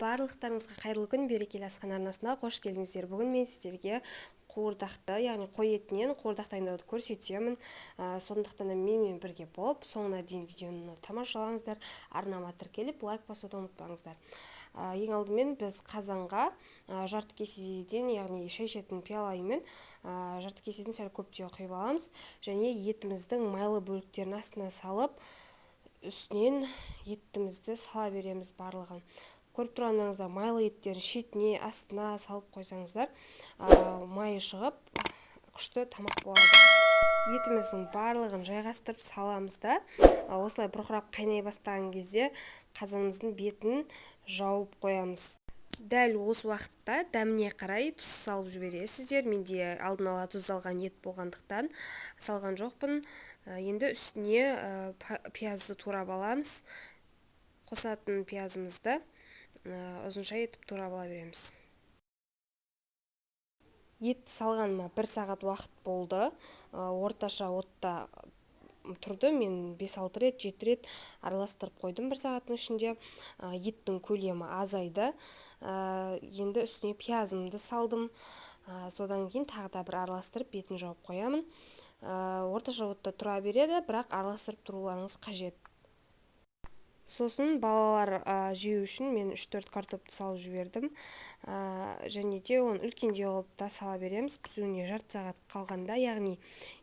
Барлықтарыңызға қайырлы күн, берекелі асхан арнасына қош келдіңіздер. Бүгін мен сіздерге қуырдақты, яғни қой етінен қуырдақ дайындауды көрсетемін. Сондықтан да менімен бірге болып, соңына дейін видеоны тамашалаңыздар. Арнама тіркеліп, лайк басуды ұмытпаңыздар. Ең алдымен біз қазанға жарты кеседен, яғни шай ішетін пиалаймен жарты кеседен сәл көптеу құйып аламыз. Және етіміздің майлы бөліктерін астына салып, үстінен етімізді сала береміз барлығын. Көріп тұрғандарыңыздар, майлы еттерін шетіне, астына салып қойсаңыздар, майы шығып, күшті тамақ болады. Етіміздің барлығын жайғастырып саламыз да, осылай бұрқырап қайнай бастаған кезде қазанымыздың бетін жауып қоямыз. Дәл осы уақытта дәміне қарай тұз салып жібересіздер. Менде алдын ала тұздалған ет болғандықтан салған жоқпын. Енді үстіне пиязды турап аламыз. Қосатын пиязымызды ұзынша етіп турап ала береміз. Ет салғаныма 1 сағат уақыт болды. Орташа отта тұрды. Мен 5-6 рет, 7 рет араластырып қойдым 1 сағаттың ішінде. Еттің көлемі азайды. Енді үстіне пиязымды салдым. Содан кейін тағы да бір араластырып бетін жауып қоямын. Орташа отта тұра береді, бірақ араластырып тұруларыңыз қажет. Сосын балалар жеу үшін мен 3-4 картопты салып жібердім. Және де оны үлкендеу қылып та сала береміз. Пісуіне жарты сағат қалғанда, яғни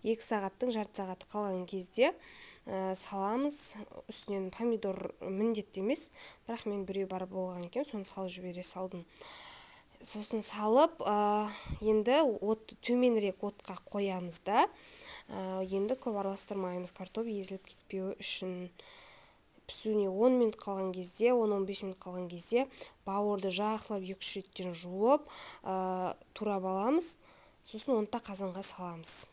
2 сағаттың жарты сағаты қалған кезде саламыз. Үстінен помидор міндетті емес, бірақ мен біреу бар болған екен, соны салып жібере салдым. Сосын салып, енді төменірек отқа қоямыз да, енді көп араластырмаймыз, картоп езіліп кетпеуі үшін. Пісуіне 10 минут қалған кезде, 10-15 минут қалған кезде бауырды жақсылап 2-3 реттен жуып, турап аламыз. Сосын оны қазанға саламыз.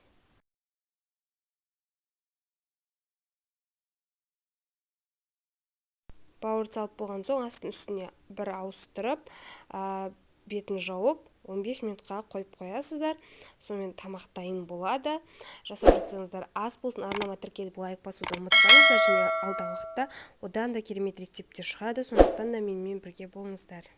Бауырды салып болған соң астын үстіне бір ауыстырып, бетін жауып 15 минутқа қойып қоясыздар. Сонымен тамақ дайын болады. Жасап жатсаңыздар ас болсын, арнама тіркеліп лайк басуды ұмытпаңыздар. Және алдағы уақытта одан да керемет рецептер шығады. Сондықтан да менімен бірге болыңыздар.